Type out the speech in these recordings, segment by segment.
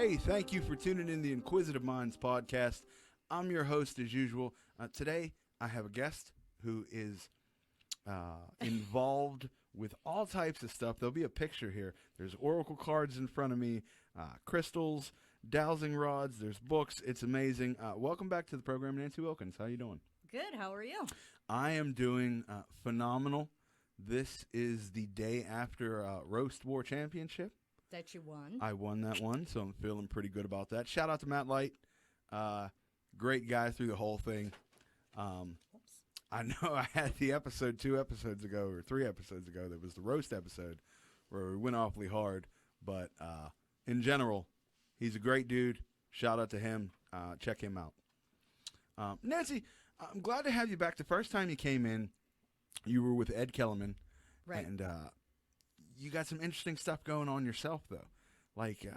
Hey, thank you for tuning in the Inquisitive Minds podcast. I'm your host as usual. Today, I have a guest who is involved with all types of stuff. There'll be a picture here. There's oracle cards in front of me, crystals, dowsing rods, there's books. It's amazing. Welcome back to the program, Nancy Wilkins. How you doing? Good. How are you? I am doing phenomenal. This is the day after Roast War Championship. That you won. I won that one, so I'm feeling pretty good about that. Shout out to Matt Light. Great guy through the whole thing. I know I had the episode 2 episodes ago or 3 episodes ago that was the roast episode where we went awfully hard. But in general, he's a great dude. Shout out to him. Check him out. Nancy, I'm glad to have you back. The first time you came in, you were with Ed Kellerman. Right. And you got some interesting stuff going on yourself, though. Like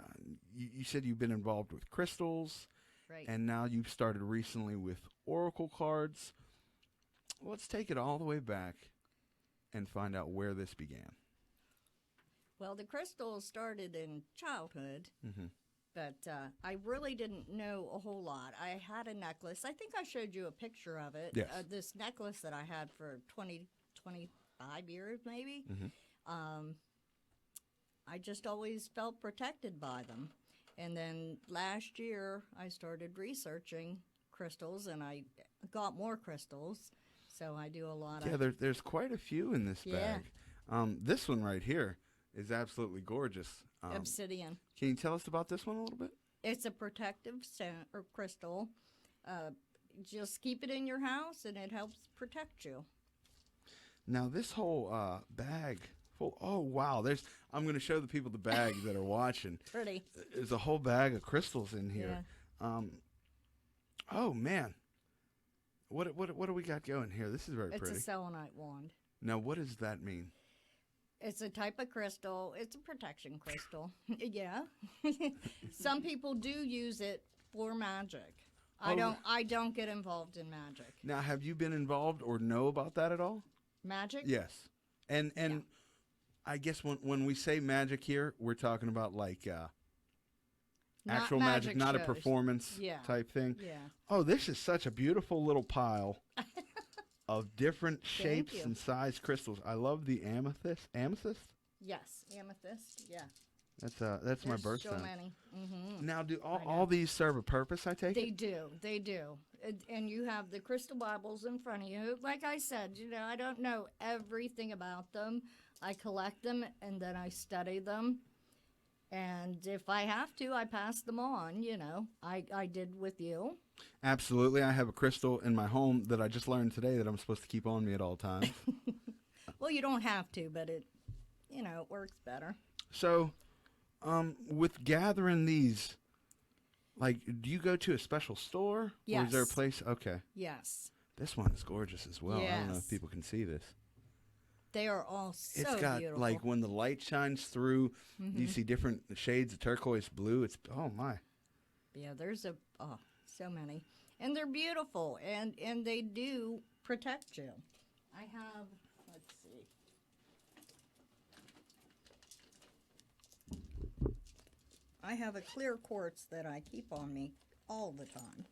you said you've been involved with crystals. Right. And now you've started recently with oracle cards. Let's take it all the way back and find out where this began. Well, the crystals started in childhood, but I really didn't know a whole lot. I had a necklace. I think I showed you a picture of it. Yes. This necklace that I had for 25 years, maybe. I just always felt protected by them. And then last year, I started researching crystals, and I got more crystals. So I do a lot of... Yeah, there's quite a few in this bag. This one right here is absolutely gorgeous. Obsidian. Can you tell us about this one a little bit? It's a protective stone or crystal. Just keep it in your house, and it helps protect you. Now, this whole bag... Oh, wow. I'm going to show the people the bag that are watching. Pretty. There's a whole bag of crystals in here. Yeah. Oh, man. What do we got going here? This is very pretty. It's a selenite wand. Now, what does that mean? It's a type of crystal. It's a protection crystal. Yeah. Some people do use it for magic. I don't get involved in magic. Now, have you been involved or know about that at all? Magic? Yes. And Yeah. I guess when we say magic here, we're talking about like actual magic, not shows. a performance type thing. Yeah. Oh, this is such a beautiful little pile of different shapes you. and size crystals. I love the amethyst. Amethyst? Yes, amethyst. Yeah. That's my birthstone. So many. Now, do all these serve a purpose, I take They it? do. They do. And you have the crystal Bibles in front of you. Like I said, I don't know everything about them. I collect them, and then I study them. And if I have to, I pass them on, I did with you. Absolutely. I have a crystal in my home that I just learned today that I'm supposed to keep on me at all times. Well, you don't have to, but it works better. So, with gathering these, like, do you go to a special store? Yes. Or is there a place? Okay. Yes. This one is gorgeous as well. I don't know if Yes. people can see this. They are all so It's got, beautiful. like, when the light shines through, you see different shades of turquoise blue. It's, oh, my. Yeah, there's so many. And they're beautiful, and they do protect you. I have, let's see. I have a clear quartz that I keep on me all the time.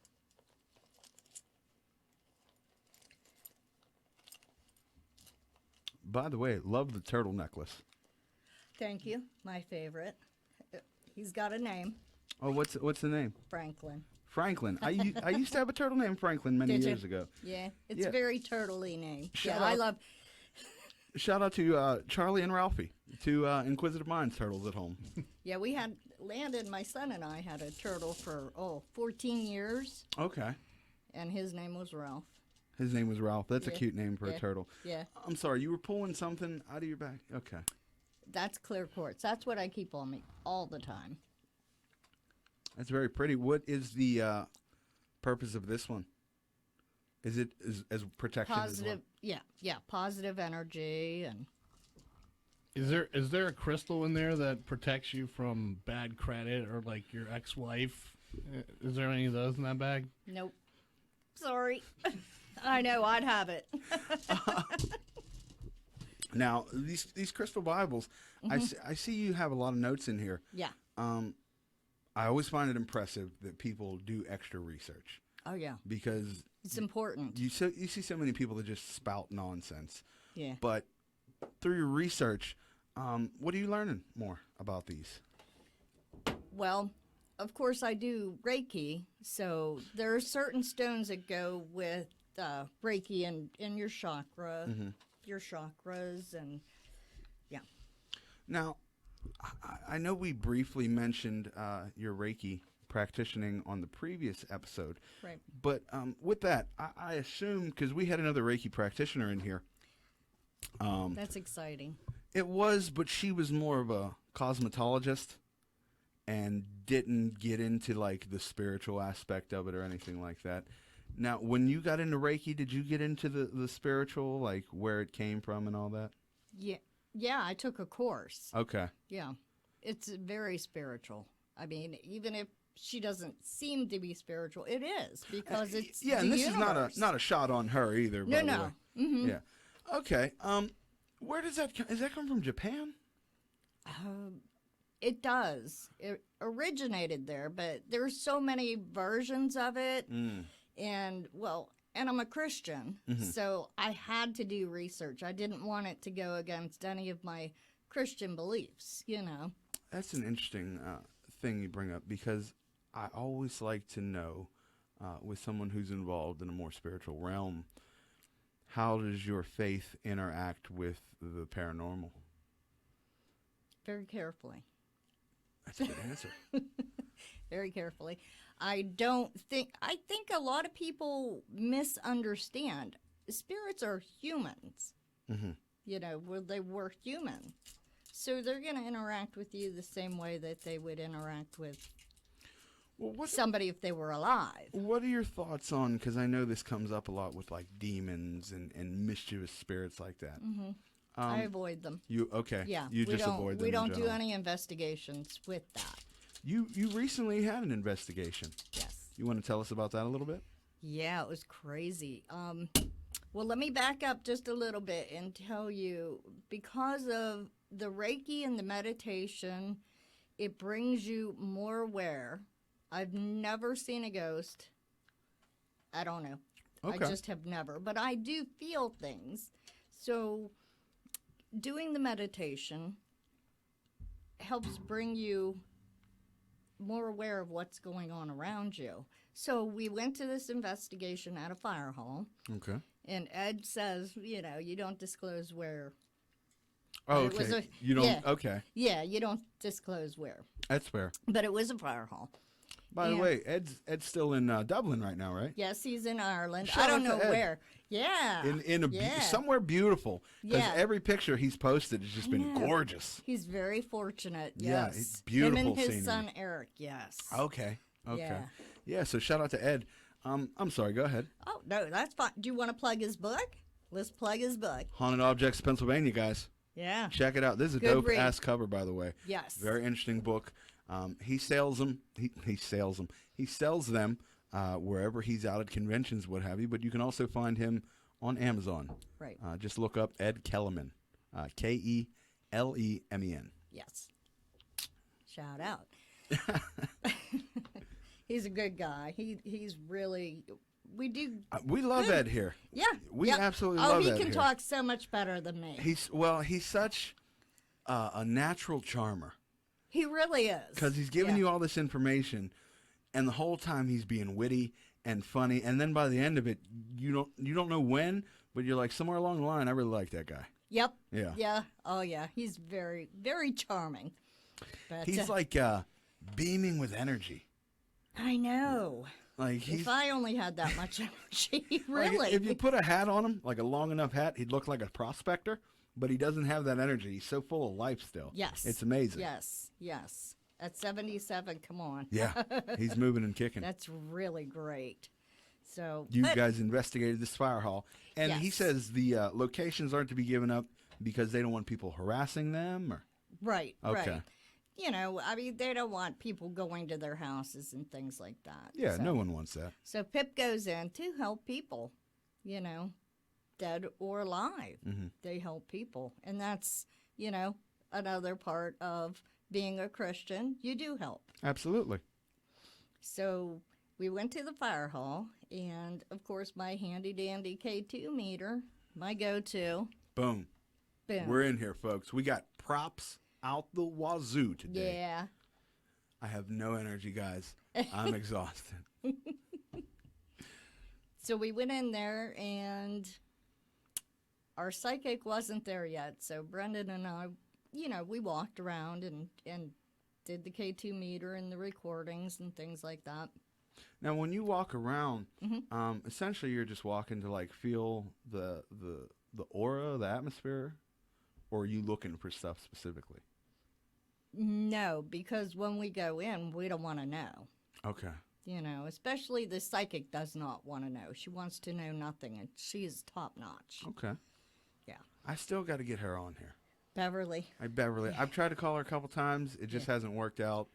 By the way, love the turtle necklace. Thank you. My favorite. He's got a name. Oh, what's the name? Franklin. Franklin. I used to have a turtle named Franklin many Did you? years ago. Yeah, it's Yeah. a very turtley name. Shout I out. love. Shout out to Charlie and Ralphie, two Inquisitive Minds turtles at home. Yeah, we had Landon, my son, and I had a turtle for 14 years, Okay. and his name was Ralph. His name was Ralph. That's a Yeah. cute name for a Yeah. turtle. Yeah, I'm sorry, you were pulling something out of your back? Okay. that's clear quartz. That's what I keep on me all the time. That's very pretty. What is the purpose of this one? Is it as protection Positive, as yeah, positive energy, and Is there a crystal in there that protects you from bad credit or like your ex-wife? Is there any of those in that bag? nope. Sorry, I know I'd have it. Now, these crystal Bibles, I see you have a lot of notes in here. Yeah, I always find it impressive that people do extra research Oh, yeah. because It's important. you see so many people that just spout nonsense. Yeah. But through your research, what are you learning more about these? Well, of course, I do Reiki, so there are certain stones that go with Reiki and in your chakra, your chakras, and yeah. Now, I know we briefly mentioned your Reiki practicing on the previous episode, Right. but with that, I assume, because we had another Reiki practitioner in here. That's exciting. It was, but she was more of a cosmetologist and didn't get into like the spiritual aspect of it or anything like that. Now, when you got into Reiki, did you get into the spiritual, like where it came from and all that? Yeah. Yeah, I took a course. Okay. Yeah. It's very spiritual. I mean, even if she doesn't seem to be spiritual, it is because it's yeah, and the this universe. is not a shot on her either. No, by the no. way. Mm-hmm. Yeah. Okay. Where does that come? Does that come from Japan? It does. It originated there, but there's so many versions of it. And, well, and I'm a Christian, so I had to do research. I didn't want it to go against any of my Christian beliefs, you know. That's an interesting thing you bring up because I always like to know, with someone who's involved in a more spiritual realm, how does your faith interact with the paranormal? Very carefully. That's a good answer. Very carefully. I think a lot of people misunderstand. Spirits are humans. You know, they were human. So they're going to interact with you the same way that they would interact with somebody if they were alive. What are your thoughts on, because I know this comes up a lot with like demons and mischievous spirits like that. I avoid them. Okay. Yeah. You just avoid them. We in don't do general. any investigations with that. You recently had an investigation. Yes. You want to tell us about that a little bit? Yeah, it was crazy. Well, let me back up just a little bit and tell you, because of the Reiki and the meditation, it brings you more aware. I've never seen a ghost. I don't know. Okay. I just have never. But I do feel things. So doing the meditation helps bring you more aware of what's going on around you. So we went to this investigation at a fire hall. Okay. And Ed says, you know, you don't disclose where. Oh, It was okay. a- You don't. yeah. Okay. Yeah, you don't disclose where. That's fair. But it was a fire hall. By the Yeah. way, Ed's still in Dublin right now, right? Yes, he's in Ireland. Shout I don't out know to Ed. where. Yeah. In yeah. somewhere beautiful. Because Yeah. every picture he's posted has just been know. gorgeous. He's very fortunate. Yeah, Yes. it's beautiful Him and his scenery. son Eric. Yes. Okay. Okay. Yeah. Yeah. So shout out to Ed. I'm sorry. Go ahead. Oh no, that's fine. Do you want to plug his book? Let's plug his book. Haunted Objects, Pennsylvania, guys. Yeah. Check it out. This is a Good dope read. ass cover, by the way. Yes. Very interesting book. He sells them. He sells them. He sells them wherever he's out at conventions, what have you. But you can also find him on Amazon. Right. Just look up Ed Kellerman. Kelemen. Yes. Shout out. He's a good guy. He's really. We do. We love Good. Ed here. Yeah. We yeah. absolutely Oh, love he Ed can here. talk so much better than me. He's such a natural charmer He really is. because he's giving Yeah. you all this information, and the whole time he's being witty and funny, and then by the end of it, you don't know when, but you're like somewhere along the line, I really like that guy. Yep. Yeah. Yeah. Oh, yeah. He's very, very charming. But, He's like beaming with energy. I know. Like he's If I only had that much energy, like, really. if you put a hat on him, like a long enough hat, he'd look like a prospector. But he doesn't have that energy. He's so full of life still. Yes. It's amazing. Yes. Yes. At 77, come on. Yeah. He's moving and kicking. That's really great. So, You but- guys investigated this fire hall. And he Yes. says the locations aren't to be given up because they don't want people harassing them. Or Right. Okay. Right. You know, I mean, they don't want people going to their houses and things like that. Yeah, so, no one wants that. So Pip goes in to help people, you know, dead or alive. Mm-hmm. They help people. And that's, you know, another part of being a Christian, you do help. Absolutely. So we went to the fire hall, and of course my handy-dandy K2 meter, my go-to. Boom. Boom. We're in here, folks. We got props out the wazoo today. Yeah. I have no energy, guys. I'm exhausted. So we went in there, and our psychic wasn't there yet. So Brendan and I, we walked around and did the K2 meter and the recordings and things like that. Now, when you walk around, Mm-hmm. essentially you're just walking to like feel the aura, the atmosphere, or are you looking for stuff specifically? No, because when we go in, we don't want to know. Okay. Especially the psychic does not want to know. She wants to know nothing, and she is top notch. Okay. Yeah. I still got to get her on here. Beverly. Beverly. I've tried to call her a couple times. It just hasn't worked out.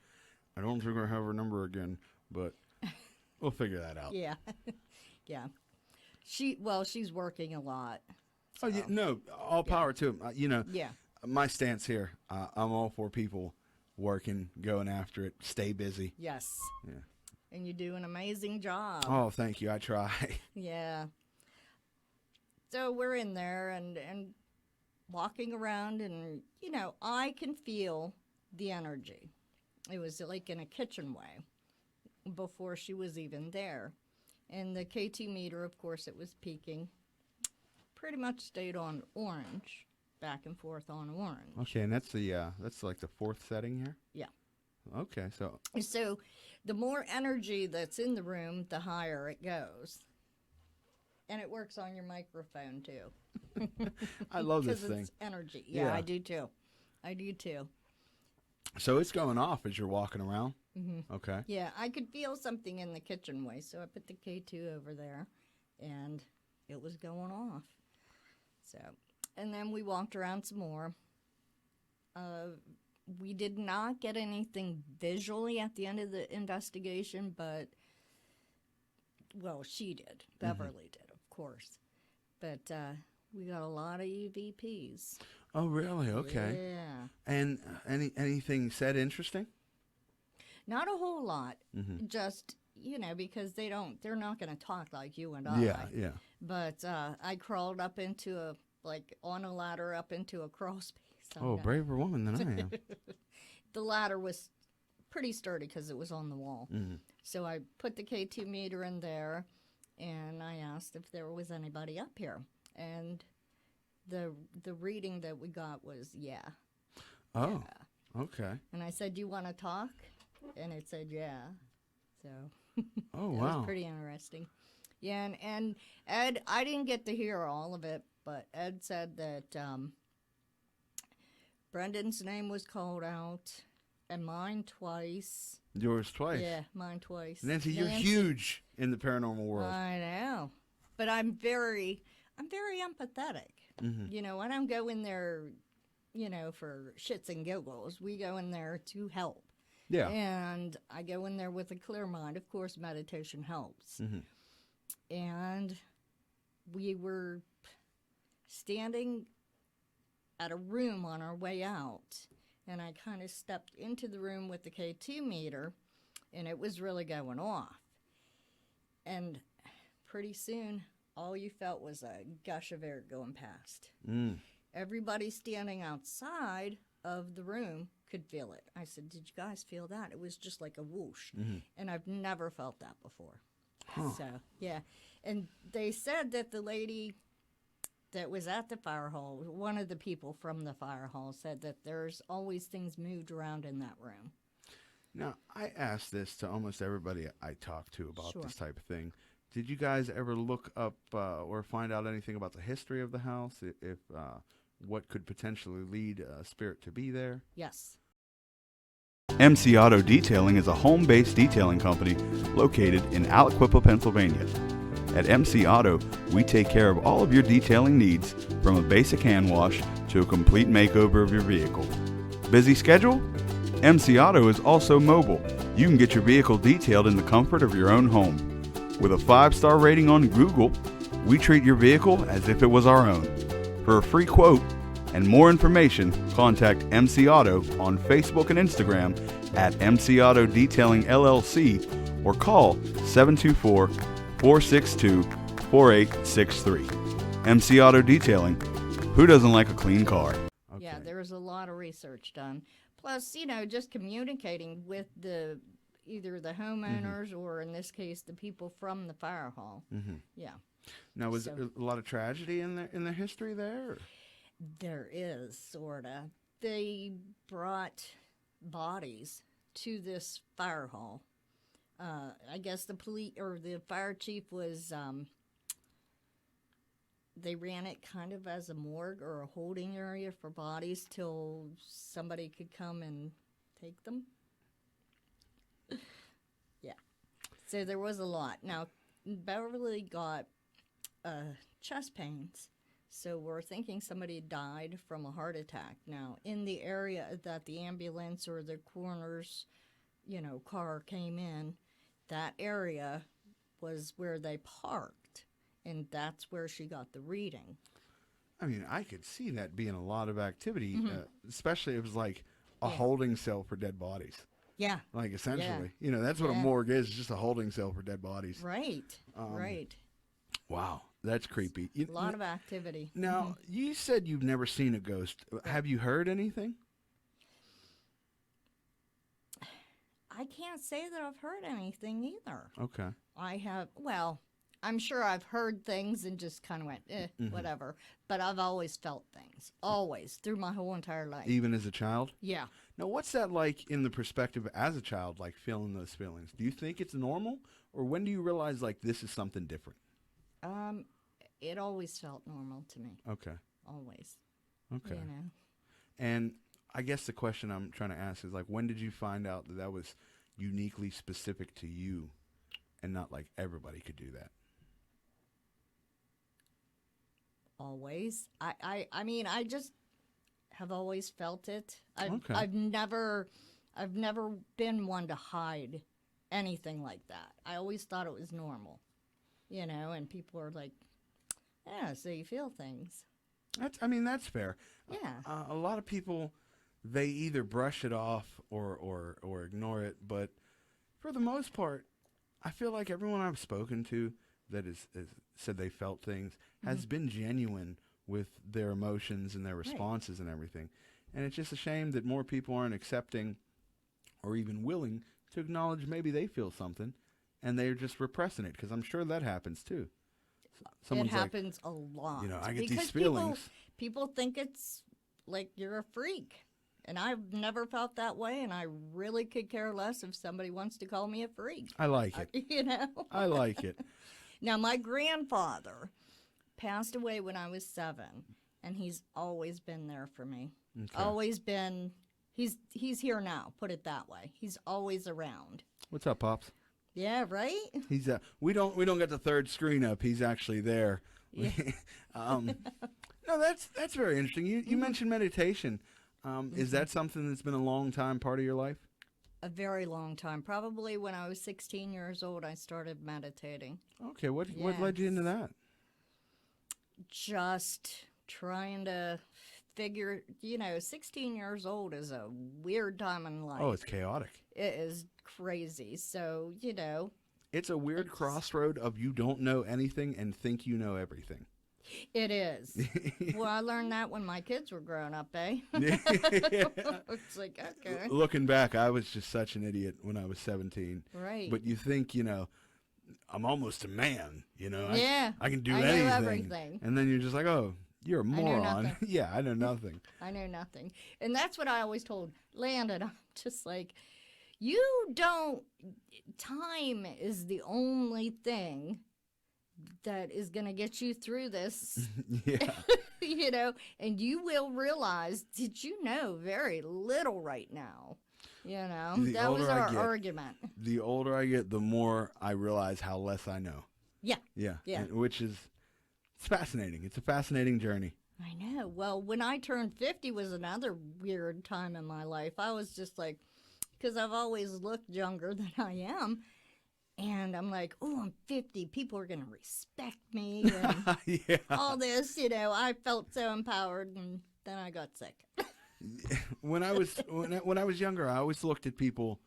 I don't think we're going to have her number again, but we'll figure that out. Yeah. Yeah. She's working a lot. Oh, yeah, no, all power to him. Yeah. My stance here, I'm all for people working, going after it, stay busy. Yes. Yeah. And you do an amazing job. Oh, thank you. I try. Yeah. So we're in there and walking around, and, I can feel the energy. It was like in a kitchen way before she was even there. And the K2 meter, of course, it was peaking. Pretty much stayed on orange, back and forth on orange. Okay, and that's like the fourth setting here? Yeah. Okay, so So the more energy that's in the room, the higher it goes. And it works on your microphone, too. I love this Because thing. it's energy. Yeah, Yeah. I do, too. I do, too. So it's going off as you're walking around? Mm-hmm. Okay. Yeah, I could feel something in the kitchen way, so I put the K2 over there, and it was going off. So, and then we walked around some more. We did not get anything visually at the end of the investigation, but, well, she did. Beverly did, of course. But we got a lot of EVPs. Oh, really? Okay. Yeah. And anything said interesting? Not a whole lot. Mm-hmm. Just, because they're not going to talk like you and I. Yeah. But I crawled up into on a ladder up into a crawl space. Oh, braver woman than I am. The ladder was pretty sturdy because it was on the wall. Mm-hmm. So I put the K2 meter in there, and I asked if there was anybody up here. And the reading that we got was, yeah. Oh, Yeah. okay. And I said, do you want to talk? And it said, yeah. So Oh, that wow. was pretty interesting. Yeah, and Ed, I didn't get to hear all of it, but Ed said that Brendan's name was called out, and mine twice. Yours twice. Yeah, mine twice. Nancy, you're huge in the paranormal world. I know, but I'm very empathetic. Mm-hmm. I don't go in there, for shits and giggles. We go in there to help. Yeah. And I go in there with a clear mind. Of course, meditation helps. Mm-hmm. And we were standing at a room on our way out, and I kind of stepped into the room with the K2 meter, and it was really going off. And pretty soon, all you felt was a gush of air going past. Mm. Everybody standing outside of the room could feel it. I said, did you guys feel that? It was just like a whoosh. Mm-hmm. And I've never felt that before. Huh. So, yeah. And they said that the lady that was at the fire hall, one of the people from the fire hall, said that there's always things moved around in that room. Now, I ask this to almost everybody I talk to about Sure. this type of thing. Did you guys ever look up or find out anything about the history of the house? If what could potentially lead a spirit to be there? Yes. MC Auto Detailing is a home-based detailing company located in Aliquippa, Pennsylvania. At MC Auto, we take care of all of your detailing needs, from a basic hand wash to a complete makeover of your vehicle. Busy schedule? MC Auto is also mobile. You can get your vehicle detailed in the comfort of your own home. With a 5-star rating on Google, we treat your vehicle as if it was our own. For a free quote, And more information, contact MC Auto on Facebook and Instagram at MC Auto Detailing LLC or call 724-462-4863. MC Auto Detailing. Who doesn't like a clean car? Okay. Yeah, there was a lot of research done. Plus, just communicating with either the homeowners or, in this case, the people from the fire hall. Mm-hmm. Yeah. Now, was there a lot of tragedy in the history there? Or? There is, sorta. They brought bodies to this fire hall. I guess the police or the fire chief was, they ran it kind of as a morgue or a holding area for bodies till somebody could come and take them. Yeah. So there was a lot. Now, Beverly got chest pains. So we're thinking somebody died from a heart attack. Now, in the area that the ambulance or the coroner's, car came in, that area was where they parked, and that's where she got the reading. I mean, I could see that being a lot of activity, especially if it was like a holding cell for dead bodies. Yeah. Like, essentially. That's what a morgue is, just a holding cell for dead bodies. Right. Right. Wow, that's creepy. A lot of activity. Now, you said you've never seen a ghost. Have you heard anything? I can't say that I've heard anything either. Okay. I'm sure I've heard things and just kind of went, whatever. But I've always felt things. Always. Through my whole entire life. Even as a child? Yeah. Now, what's that like in the perspective as a child, like feeling those feelings? Do you think it's normal? Or when do you realize, like, this is something different? It always felt normal to me. Okay. Always. Okay. And I guess the question I'm trying to ask is, like, when did you find out that was uniquely specific to you and not like everybody could do that? Always. I mean, I just have always felt it. Okay. I've never been one to hide anything like that. I always thought it was normal, and people are like, yeah, so you feel things. That's fair. Yeah. A lot of people, they either brush it off or ignore it, but for the most part, I feel like everyone I've spoken to that is said they felt things has been genuine with their emotions and their responses and everything. And it's just a shame that more people aren't accepting or even willing to acknowledge maybe they feel something and they're just repressing it, because I'm sure that happens too. Someone's it happens a lot. I get because these feelings. People think it's like you're a freak. And I've never felt that way, and I really could care less if somebody wants to call me a freak. I like it. I like it. Now, my grandfather passed away when I was 7, and he's always been there for me. Okay. Always been. He's here now, put it that way. He's always around. What's up, Pops? Yeah, right? He's we don't get the third screen up. He's actually there. Yeah. No, that's very interesting. You mentioned meditation. Is that something that's been a long time part of your life? A very long time. Probably when I was 16 years old, I started meditating. Okay, what led you into that? Just trying to figure, 16 years old is a weird time in life. Oh, it's chaotic. It is crazy. So, It's a weird crossroad of you don't know anything and think you know everything. It is. Well, I learned that when my kids were growing up, eh? Yeah. It's like, okay. Looking back, I was just such an idiot when I was 17. Right. But you think, I'm almost a man, Yeah. I can do I know anything. everything. And then you're just like, oh, you're a moron. nothing. Yeah, I know nothing. I know nothing. And that's what I always told Landon. I'm just like, time is the only thing that is going to get you through this. Yeah. And you will realize that you know very little right now. That was our argument. The older I get, the more I realize how less I know. Yeah. Yeah. Yeah. It's fascinating. It's a fascinating journey. I know. Well, when I turned 50 was another weird time in my life. I was just like, because I've always looked younger than I am. And I'm like, oh, I'm 50. People are going to respect me and Yeah. all this. You know, I felt so empowered, and then I got sick. When I was younger, I always looked at people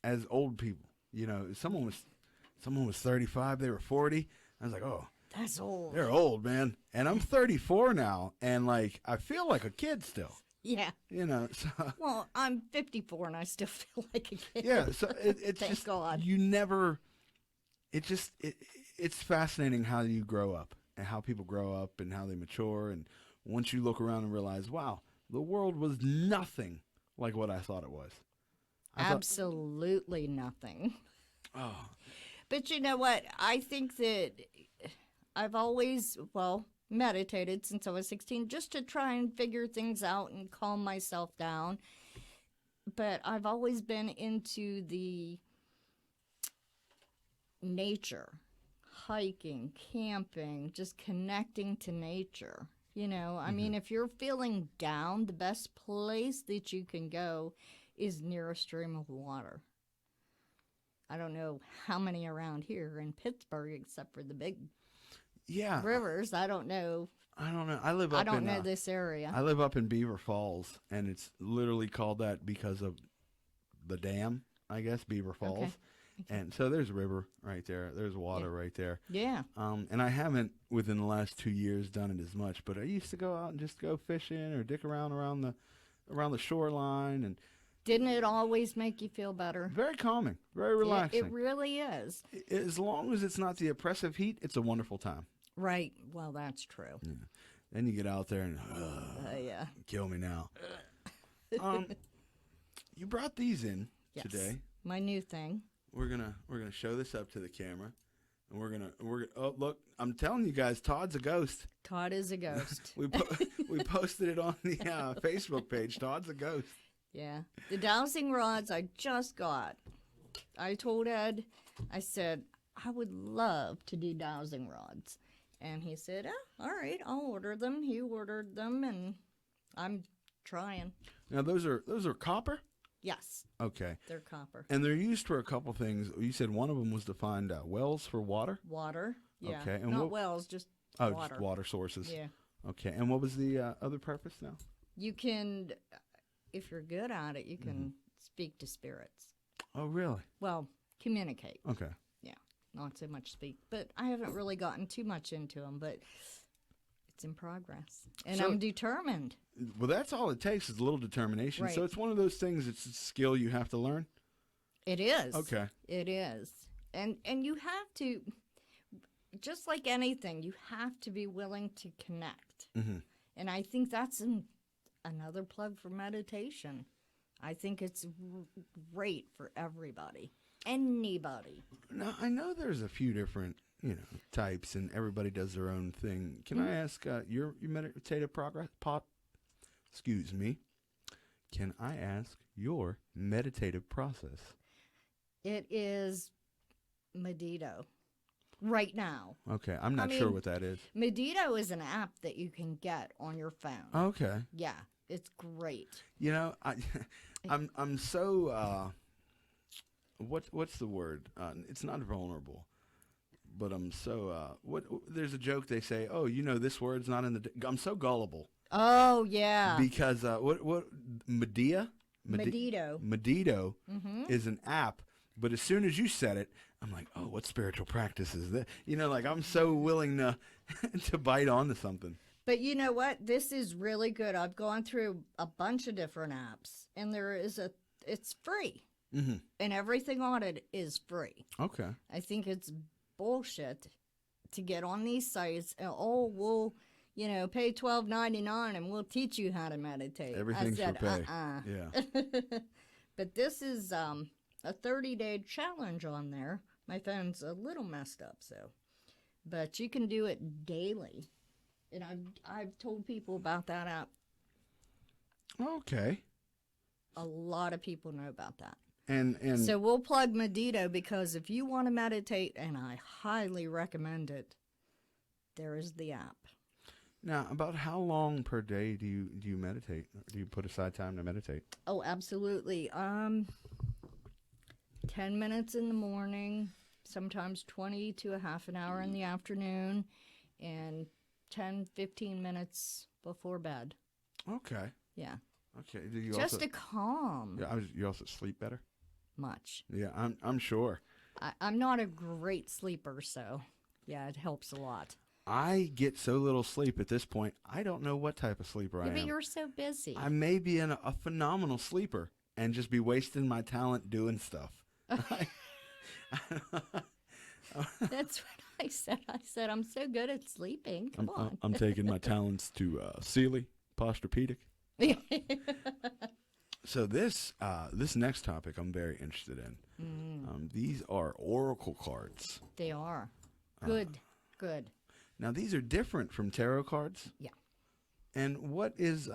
as old people. You know, someone was 35, they were 40. I was like, oh, That's old. they're old, man. And I'm 34 now, and like I feel like a kid still. Yeah. You know, so Well, I'm 54, and I still feel like a kid. yeah. So it's Thank just God. you never. It's fascinating how you grow up and how people grow up and how they mature. And once you look around and realize, wow, the world was nothing like what I thought it was. Absolutely nothing. Oh, But you know what? I think that I've always, meditated since I was 16 just to try and figure things out and calm myself down. But I've always been into the nature, hiking, camping, just connecting to nature. You know, I mean, if you're feeling down, the best place that you can go is near a stream of water. I don't know how many around here in Pittsburgh, except for the big yeah. rivers. I don't know. I don't know. I live up I don't in know this area. I live up in Beaver Falls, and it's literally called that because of the dam, I guess, Beaver Falls. Okay. And so there's a river right there. There's water right there. Yeah. And I haven't within the last 2 years done it as much, but I used to go out and just go fishing or dick around the shoreline, and Didn't it always make you feel better? very calming, very Yeah, relaxing. it really is. As long as it's not the oppressive heat, it's a wonderful time. Right. Well, that's true. Then you get out there and Yeah. kill me now. You brought these in Yes. today. My new thing. We're gonna show this up to the camera, and we're gonna oh look, I'm telling you guys, Todd's a ghost. Todd is a ghost. We posted it on the Facebook page. Todd's a ghost. Yeah. The dowsing rods I just got. I told Ed, I said, I would love to do dowsing rods. And he said, oh, all right, I'll order them. He ordered them, and I'm trying. Now those are copper. Yes, Okay, they're copper. and they're used for a couple things. You said one of them was to find wells for water. Water. Yeah. Okay, and Not what- wells, just Oh, water. just water sources. Yeah. Okay, and what was the other purpose now? You can, if you're good at it, you can Mm-hmm. speak to spirits. Oh, really? Well, communicate. Okay. Yeah, not so much speak. But I haven't really gotten too much into them, but it's in progress. And So- I'm determined. Well, that's all it takes is a little determination. So Right. it's one of those things. It's a skill you have to learn. It is. Okay. It is. And you have to, just like anything, you have to be willing to connect. Mhm. And I think that's another plug for meditation. I think it's great for everybody. Anybody. Now I know there's a few different types, and everybody does their own thing. Can I ask your meditative progress? Excuse me. Can I ask your meditative process? It is Medito. Right now. Okay, I'm not I sure mean- what that is. Medito is an app that you can get on your phone. Okay. Yeah, it's great. You know, I'm so what's the word? It's not vulnerable, but I'm so there's a joke they say, oh, this word's not in the. I'm so gullible Oh, yeah. because what Medea? Medito. Medito Mm-hmm. is an app, but as soon as you said it, I'm like, oh, what spiritual practice is that? Like I'm so willing to to bite onto something. But you know what? This is really good. I've gone through a bunch of different apps, and it's free. Mm-hmm. And everything on it is free. Okay. I think it's bullshit to get on these sites and, we'll, pay $12.99 and we'll teach you how to meditate. Everything's I said, for pay. Yeah. But this is a 30-day challenge on there. My phone's a little messed up, but you can do it daily. And I've told people about that app. Okay. A lot of people know about that. And So we'll plug Medito because if you want to meditate, and I highly recommend it, there is the app. now, about how long per day do you meditate? Do you put aside time to meditate? Oh, absolutely. 10 minutes in the morning, sometimes 20 to a half an hour in the afternoon, and 10, 15 minutes before bed. Okay. Yeah. Okay. Do you Just also, to calm you also sleep better? much. Yeah, I'm sure. I'm not a great sleeper, so yeah, it helps a lot. I get so little sleep at this point, I don't know what type of sleeper I Yeah, but am. you're so busy. I may be a phenomenal sleeper and just be wasting my talent doing stuff. That's what I said. I said, I'm so good at sleeping. Come on. I'm taking my talents to Sealy, Posturepedic. So this next topic I'm very interested in. These are oracle cards. They are. Good. Good. Now these are different from tarot cards. Yeah. And what is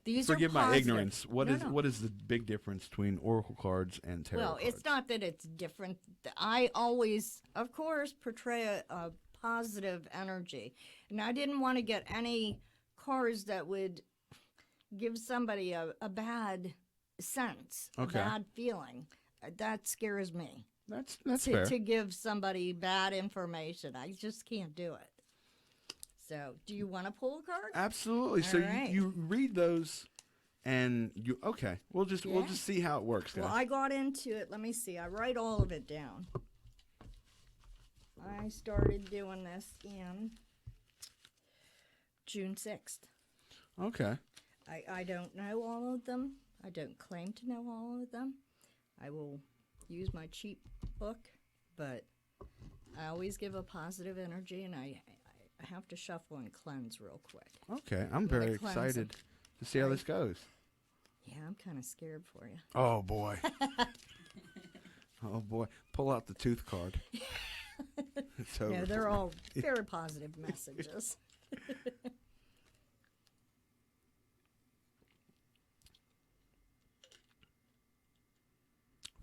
These forgive are my positive. ignorance. What No. what is the big difference between oracle cards and tarot Well, cards? it's not that it's different. I always, of course, portray a positive energy. And I didn't want to get any cards that would give somebody a bad sense, Okay. a bad feeling. That scares me. That's fair. To give somebody bad information. I just can't do it. So, do you want to pull a card? Absolutely. So All right. you read those, and you okay? We'll just Yeah. see how it works, guys. Well, I got into it. Let me see. I write all of it down. I started doing this in June 6th. Okay. I don't know all of them. I don't claim to know all of them. I will use my cheap book, but I always give a positive energy, and I have to shuffle and cleanse real quick. Okay. I'm Gotta very cleanse excited to see how this goes. Yeah, I'm kind of scared for you. Oh boy. Oh boy. Pull out the tooth card. It's over. No, they're all very positive messages.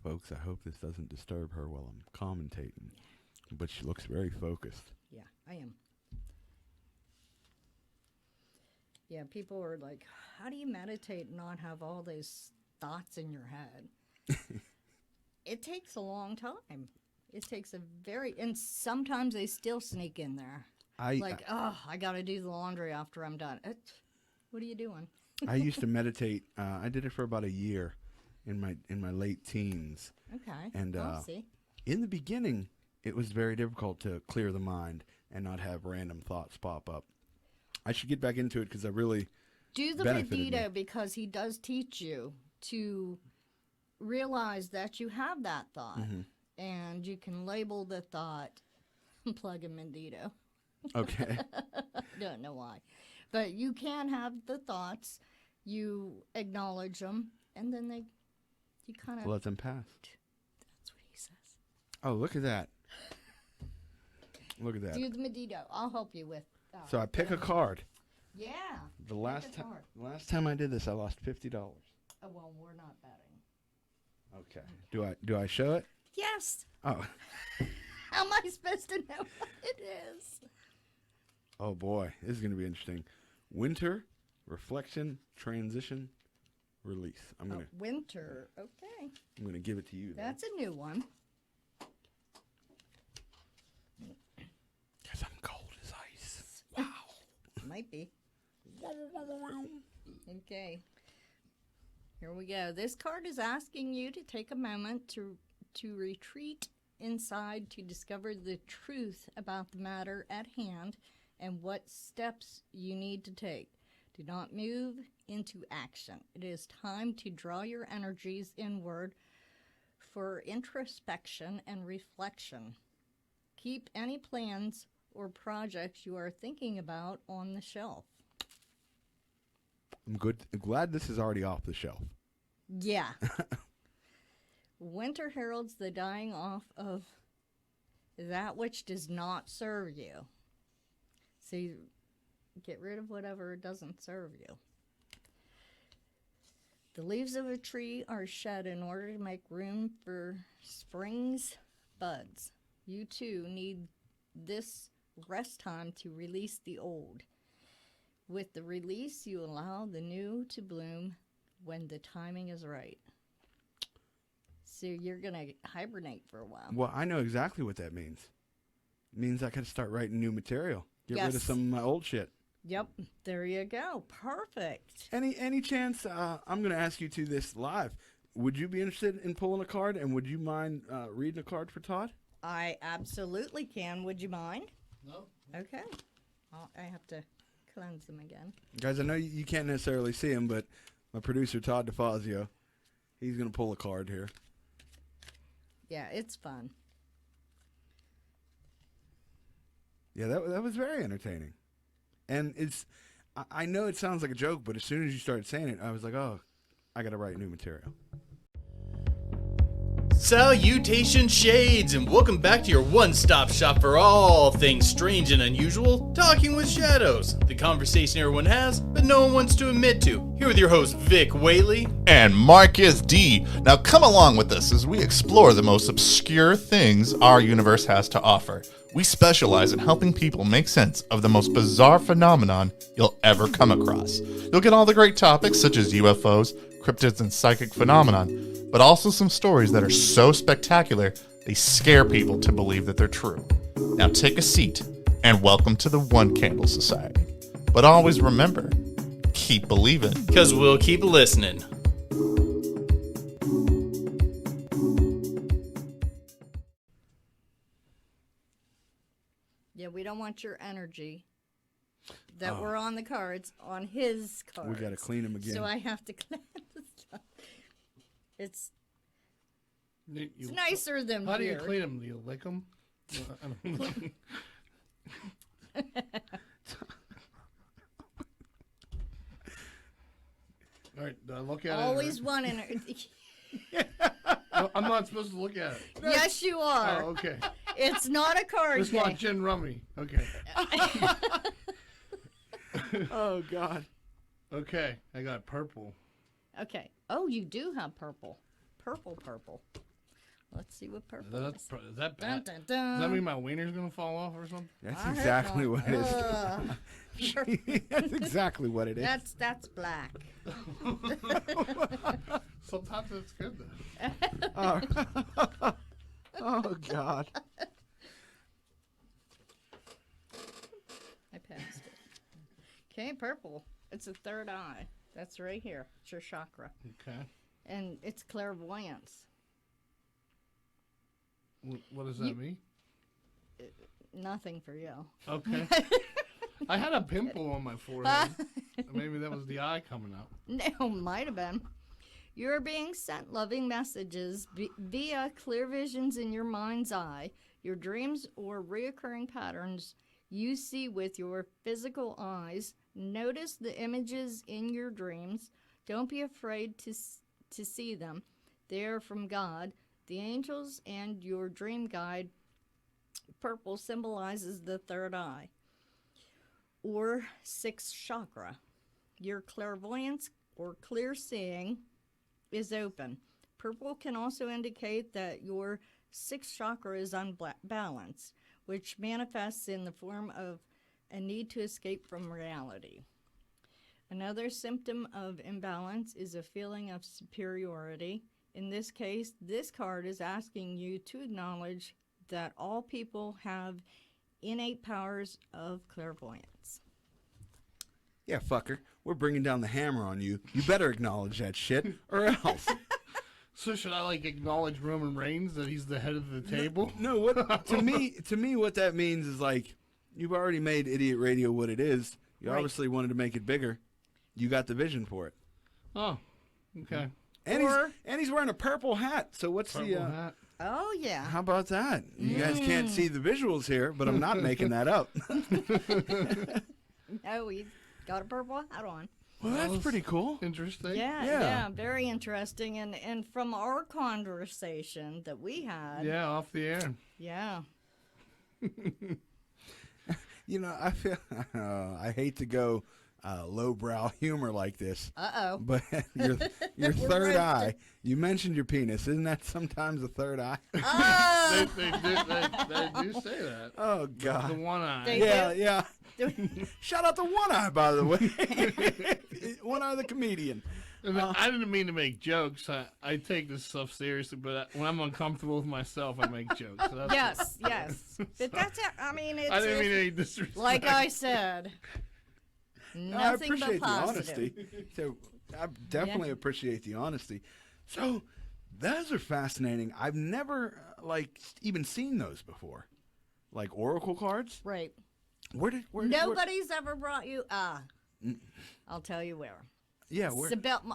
Folks, I hope this doesn't disturb her while I'm commentating. But she looks very focused. Yeah, I am. Yeah, people are like, how do you meditate and not have all those thoughts in your head? It takes a long time. It takes and sometimes they still sneak in there. I got to do the laundry after I'm done. What are you doing? I used to meditate. I did it for about a year in my late teens. Okay. And I'll see. in the beginning, it was very difficult to clear the mind and not have random thoughts pop up. I should get back into it because I really Do the benefited me. Medito because he does teach you to realize that you have that thought. Mm-hmm. And you can label the thought plug in Medito. Okay. Don't know why. But you can have the thoughts, you acknowledge them, and then you kind of... Let them pass. That's what he says. Oh, look at that. Look at that. Do the Medito. I'll help you with... So I pick a card. Yeah. The last card. time I did this, I lost $50. Oh, well, we're not betting. Okay. Do I show it? Yes. Oh. How am I supposed to know what it is? Oh boy, this is going to be interesting. Winter, reflection, transition, release. I'm Winter. Okay. gonna give it to you. That's a new one. Because I'm cold as ice. Wow. Might be. Okay. Here we go. This card is asking you to take a moment to retreat inside to discover the truth about the matter at hand and what steps you need to take. Do not move into action. It is time to draw your energies inward for introspection and reflection. Keep any plans or projects you are thinking about on the shelf. I'm glad this is already off the shelf. Yeah. Winter heralds the dying off of that which does not serve you. So you get rid of whatever doesn't serve you. The leaves of a tree are shed in order to make room for spring's buds. You too need this rest time to release the old. With the release, you allow the new to bloom when the timing is right. So you're going to hibernate for a while. Well, I know exactly what that means. It means I got to start writing new material. Get rid of Yes. some of my old shit. Yep, there you go. Perfect. Any chance I'm going to ask you to this live? Would you be interested in pulling a card, and would you mind reading a card for Todd? I absolutely can. Would you mind? No. Okay. I have to cleanse them again. Guys, I know you can't necessarily see him, but my producer, Todd DeFazio, he's going to pull a card here. Yeah, it's fun. Yeah, that was very entertaining. And I know it sounds like a joke, but as soon as you started saying it, I was like, oh, I got to write new material. Salutation Shades, and welcome back to your one-stop shop for all things strange and unusual, Talking with Shadows, the conversation everyone has, but no one wants to admit to. Here with your host, Vic Whaley. And Marcus D. Now come along with us as we explore the most obscure things our universe has to offer. We specialize in helping people make sense of the most bizarre phenomenon you'll ever come across. You'll get all the great topics such as UFOs, cryptids, and psychic phenomenon, but also some stories that are so spectacular they scare people to believe that they're true. Now take a seat and welcome to the One Candle Society. But always remember, keep believing. Because we'll keep listening. Yeah, we don't want your energy that were on the cards on his cards. We got to clean him again. So I have to cleanse them. It's You- nicer than How do you weird. clean them? Do you lick them? All right, do I look at Always it? one in No, I'm not supposed to look at it. Yes, you are. Oh, okay. It's not a card It's game. not gin rummy. Okay. Oh, God. Okay, I got purple. Okay. Oh, you do have purple. Purple. Let's see what purple Is is. that Dun, bad? dun, Does that dun. mean my wiener's gonna fall off or something? That's I heard exactly one. what it is. That's exactly what it is. That's black. Sometimes it's good though. Oh, God. I passed it. Okay, purple. It's a third eye. That's right here. It's your chakra. Okay. And it's clairvoyance. What does that You- mean? Nothing for you. Okay. I had a pimple on my forehead. Maybe that was the eye coming out. No, might have been. You're being sent loving messages via clear visions in your mind's eye, your dreams, or reoccurring patterns you see with your physical eyes. Notice the images in your dreams. Don't be afraid to see them. They are from God, the angels, and your dream guide. Purple symbolizes the third eye, or sixth chakra. Your clairvoyance or clear seeing is open. Purple can also indicate that your sixth chakra is unbalanced, which manifests in the form of a need to escape from reality. Another symptom of imbalance is a feeling of superiority. In this case, this card is asking you to acknowledge that all people have innate powers of clairvoyance. Yeah, fucker. We're bringing down the hammer on you. You better acknowledge that shit, or else. So should I acknowledge Roman Reigns that he's the head of the table? No, what to me, what that means is you've already made Idiot Radio what it is. You Right. obviously wanted to make it bigger. You got the vision for it. Oh, okay. And he's wearing a purple hat. So what's Purple the? hat. Oh, yeah. How about that? You guys can't see the visuals here, but I'm not making that up. No, he's got a purple hat on. Well, that's pretty cool. Interesting. Yeah, very interesting. And from our conversation that we had, Yeah, off the air. yeah. You know, I feel I hate to go lowbrow humor like this, Uh-oh. but your We're third roasted. eye. You mentioned your penis. Isn't that sometimes a third eye? Oh! They do say that. Oh The God. one eye. They- Yeah. Shout out to One Eye, by the way. One Eye the comedian. And I didn't mean to make jokes. I take this stuff seriously, but when I'm uncomfortable with myself, I make jokes. So that's Yes. But that's it. I mean, it's I didn't mean any disrespect. like I said, No, I nothing appreciate but the positive. honesty. So I definitely appreciate the honesty. So those are fascinating. I've never even seen those before, like oracle cards. Right. Where Nobody's ever brought you. I'll tell you where. Yeah, where?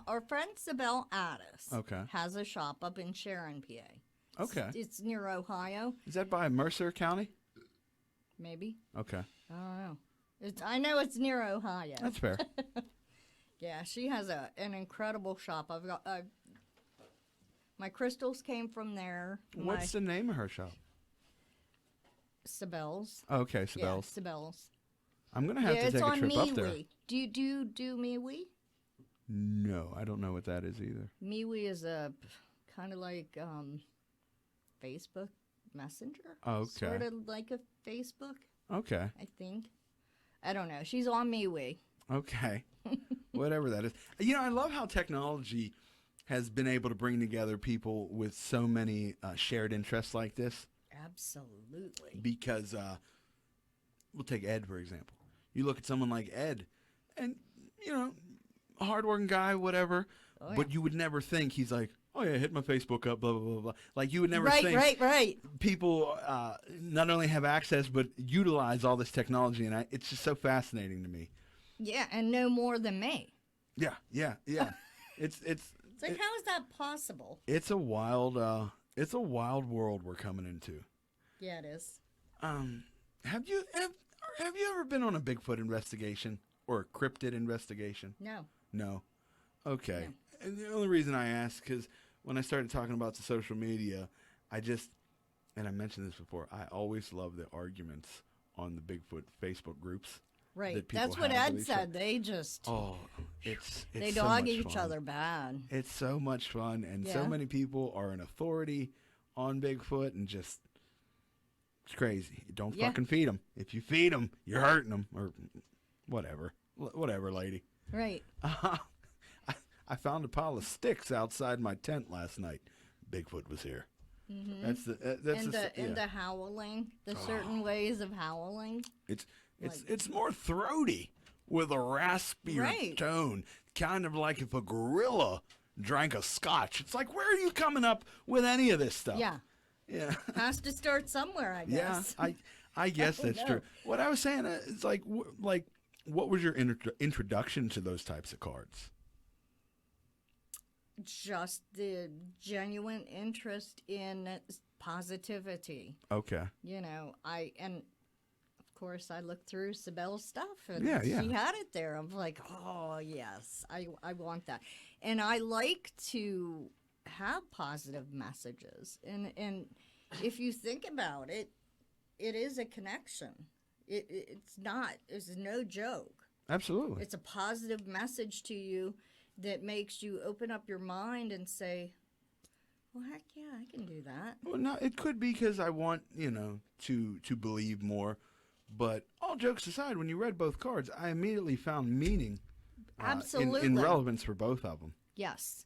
Our friend Sibel Addis Okay. has a shop up in Sharon, PA. Okay. It's near Ohio, Is that by Mercer County? maybe. Okay, I don't know. I know it's near Ohio. that's fair. Yeah, she has an incredible shop. I've got my crystals came from there. What's the name of her shop? Sibel's? Okay, Yeah, Sibel's. Sibel's. I'm gonna have Yeah, to it's take a on trip up there. MeWe. Do you do MeWe? No, I don't know what that is either. MeWe is a kind of like Facebook Messenger. Okay. Sort of like a Facebook, Okay, I think. I don't know. She's on MeWe. okay, whatever that is. I love how technology has been able to bring together people with so many shared interests like this. Absolutely. Because we'll take Ed for example. You look at someone like Ed, and a hardworking guy, whatever. Oh, But yeah. you would never think he's like, oh yeah, hit my Facebook up, blah blah blah blah. Like you would never Right, think right. people not only have access but utilize all this technology, and it's just so fascinating to me. Yeah, and no more than me. Yeah. It's It's like, how is that possible? it's a wild world we're coming into. Yeah, it is. Have you ever been on a Bigfoot investigation or a cryptid investigation? No. No. Okay. And the only reason I ask, because when I started talking about the social media, and I mentioned this before, I always love the arguments on the Bigfoot Facebook groups. Right. that people That's what have Ed with each said. other. They just Oh, it's they so dog much each fun. other bad. It's so much fun, and so Yeah. many people are an authority on Bigfoot, and just it's crazy. Don't Yeah. fucking feed them. If you feed them, you're hurting them, or whatever, lady. Right. I found a pile of sticks outside my tent last night. Bigfoot was here. Mm-hmm. That's the howling, the certain ways of howling. It's more throaty with a raspier Right. tone, kind of like if a gorilla drank a scotch. It's like, where are you coming up with any of this stuff? Yeah. Yeah. Has to start somewhere, I Yeah, guess. I guess that's know. true. What I was saying is like what was your introduction to those types of cards? Just the genuine interest in positivity. Okay. And of course I looked through Sibel's stuff and Yeah. she had it there. I'm like, oh yes, I want that. And I like to have positive messages. And if you think about it, it is a connection. It's no joke. Absolutely. It's a positive message to you that makes you open up your mind and say, well, heck yeah, I can do that. Well, no, it could be because I want, to believe more. But all jokes aside, when you read both cards, I immediately found meaning Absolutely. in relevance for both of them. Yes.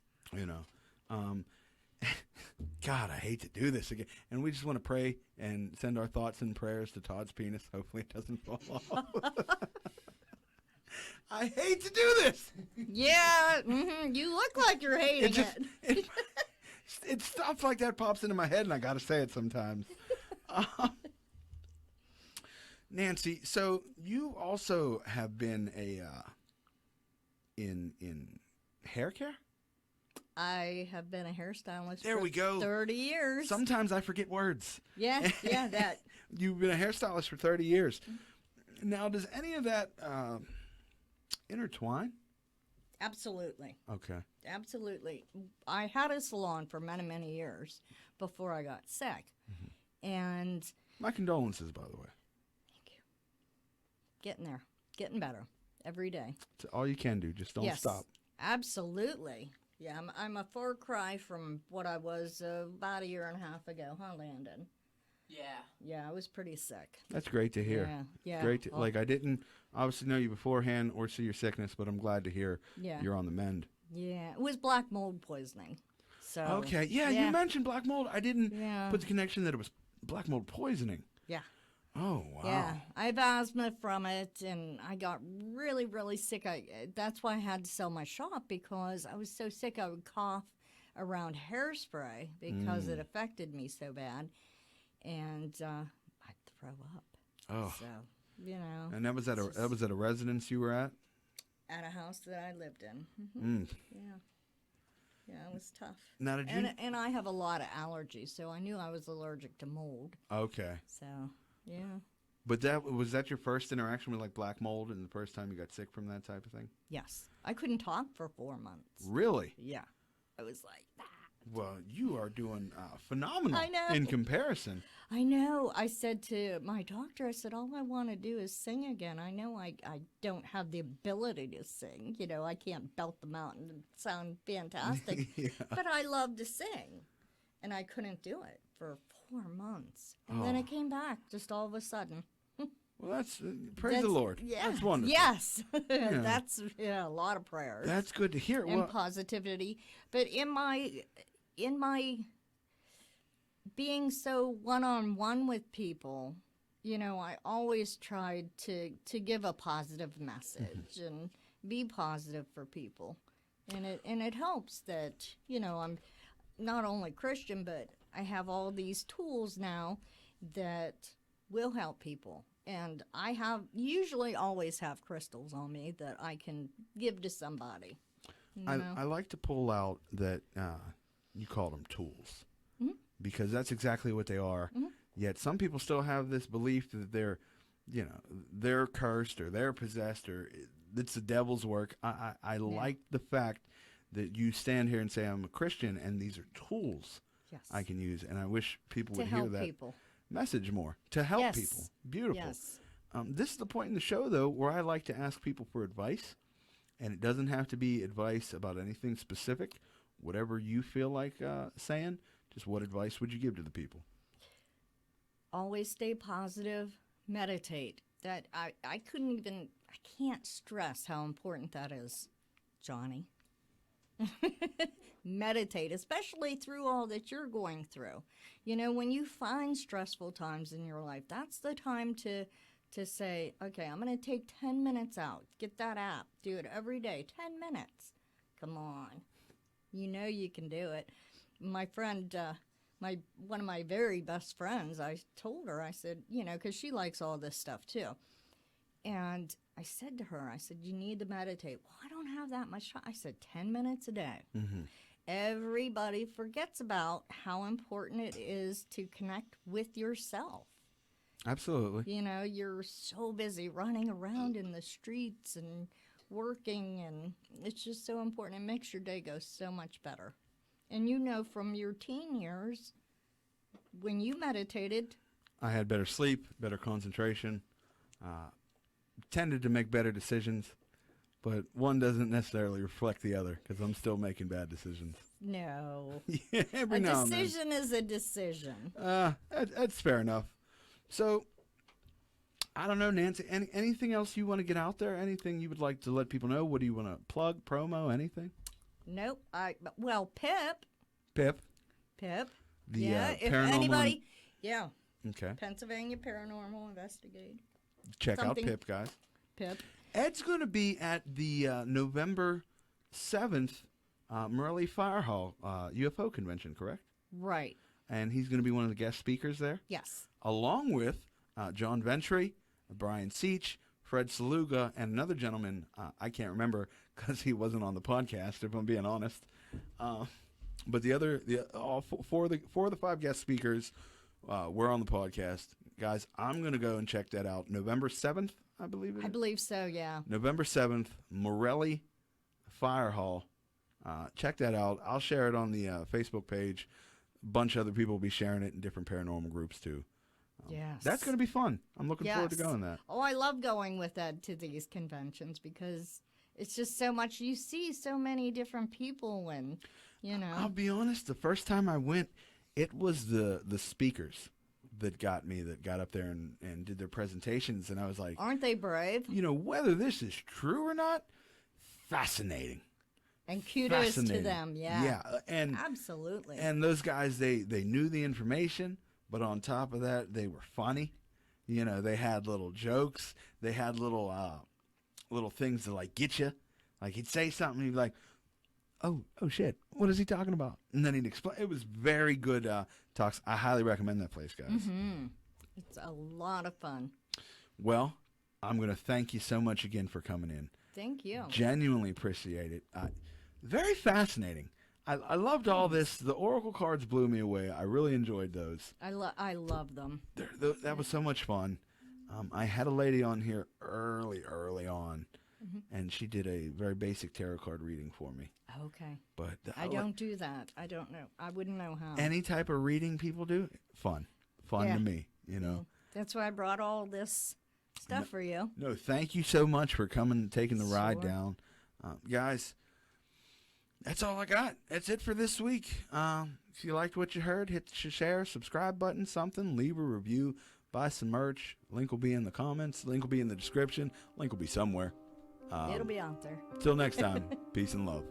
God, I hate to do this again. And we just want to pray and send our thoughts and prayers to Todd's penis. Hopefully it doesn't fall off. I hate to do this. Yeah, you look like you're hating it. It stuff like that pops into my head, and I got to say it sometimes. Nancy, so you also have been in hair care? I have been a hairstylist There for we go. 30 years. Sometimes I forget words. Yeah, that. You've been a hairstylist for 30 years. Now, does any of that intertwine? Absolutely. Okay. Absolutely. I had a salon for many, many years before I got sick. And My condolences, by the way. thank you. Getting there. Getting better every day. It's all you can do. Just don't Yes, stop. Absolutely. Yeah, I'm a far cry from what I was about a year and a half ago, huh, Landon? Yeah. Yeah, I was pretty sick. That's great to hear. Yeah. Great. Well, Like, I didn't obviously know you beforehand or see your sickness, but I'm glad to hear Yeah. you're on the mend. Yeah, it was black mold poisoning. So Okay, yeah, you mentioned black mold. I didn't Yeah. put the connection that it was black mold poisoning. Yeah. Oh, wow. Yeah, I have asthma from it, and I got really, really sick. That's why I had to sell my shop, because I was so sick I would cough around hairspray because it affected me so bad, and I'd throw up. Oh. So, you know, And that was at a residence you were at? at a house that I lived in. Mm. Yeah. Yeah, it was tough. Now, did you... And I have a lot of allergies, so I knew I was allergic to mold. Okay. So, yeah. But was that your first interaction with like black mold and the first time you got sick from that type of thing? Yes. I couldn't talk for 4 months. Really? Yeah. I was like, ah. Well, you are doing phenomenal I know. in comparison. I know. I said to my doctor, I said, all I want to do is sing again. I know I don't have the ability to sing. You know, I can't belt them out and sound fantastic. Yeah. But I love to sing. And I couldn't do it for 4 months. And then it came back just all of a sudden. Well, that's praise the Lord. Yeah. That's wonderful. Yes. That's a lot of prayers. That's good to hear. And Well, positivity. But in my being so one-on-one with people, you know, I always tried to give a positive message and be positive for people. And it helps that, you know, I'm not only Christian, but I have all these tools now that will help people. And I usually always have crystals on me that I can give to somebody. I like to pull out that you call them tools, because that's exactly what they are. Yet some people still have this belief that they're cursed or they're possessed or it's the devil's work. I like the fact that you stand here and say I'm a Christian and these are tools Yes. I can use, and I wish people To would hear help that people. message more to help Yes. people. Beautiful. Yes. This is the point in the show, though, where I like to ask people for advice, and it doesn't have to be advice about anything specific. Whatever you feel like saying, just what advice would you give to the people? Always stay positive. Meditate. That I can't stress how important that is, Johnny. Meditate, especially through all that you're going through. You know, when you find stressful times in your life, that's the time to say, okay, I'm going to take 10 minutes out. Get that app. Do it every day. 10 minutes. Come on. You know you can do it. My friend, one of my very best friends, I told her, I said, you know, because she likes all this stuff too. And I said to her, I said, you need to meditate. Well, I don't have that much time. I said, 10 minutes a day. Mm-hmm. Everybody forgets about how important it is to connect with yourself. Absolutely. You know, you're so busy running around in the streets and working, and it's just so important. It makes your day go so much better. And you know from your teen years, when you meditated, I had better sleep, better concentration, tended to make better decisions, but one doesn't necessarily reflect the other because I'm still making bad decisions. no. Yeah, every A now and then. decision is a decision. That's fair enough. So, I don't know, Nancy, anything else you want to get out there? Anything you would like to let people know? What do you want to plug, promo, anything? Nope. Well, Pip. Pip? The Yeah, if paranormal... anybody. Yeah. Okay. Pennsylvania Paranormal Investigator. Check something- out Pip, guys. Pip. Ed's going to be at the November 7th Morelli Fire Hall UFO convention, correct? Right. And he's going to be one of the guest speakers there, Yes. along with John Ventry, Brian Seach, Fred Saluga, and another gentleman I can't remember because he wasn't on the podcast, if I'm being honest. But four of the 5 guest speakers were on the podcast. Guys, I'm going to go and check that out. November 7th, I believe it is. I believe so, yeah. November 7th, Morelli Fire Hall. Check that out. I'll share it on the Facebook page. A bunch of other people will be sharing it in different paranormal groups, too. Yes. That's going to be fun. I'm looking forward to Yes. going to that. Oh, I love going with Ed to these conventions because it's just so much. You see so many different people and, you know. I'll be honest, the first time I went, it was the speakers that got me, that got up there and did their presentations, and I was like, Aren't they brave? you know, whether this is true or not, fascinating. And kudos to fascinating. them. Yeah. Yeah, and Absolutely. those guys, they knew the information, but on top of that, they were funny. You know, they had little jokes. They had little things to like get you. Like he'd say something, he'd be like, "Oh shit, what is he talking about?" And then he'd explain. It was very good talks. I highly recommend that place, guys. It's a lot of fun. Well, I'm going to thank you so much again for coming in. Thank you. Genuinely appreciate it. Very fascinating. I loved all this. The Oracle cards blew me away. I really enjoyed those. I love them. That was so much fun. I had a lady on here early on, and she did a very basic tarot card reading for me. Okay. But I don't do that. I don't know. I wouldn't know how. Any type of reading people do, fun Yeah. to me. You know. That's why I brought all this stuff for you. No, thank you so much for coming and taking the ride Sure. down, guys. That's all I got. That's it for this week. If you liked what you heard, hit the share, subscribe button, something, leave a review, buy some merch. Link will be in the comments. Link will be in the description. Link will be somewhere. It'll be out there. Till next time, peace and love.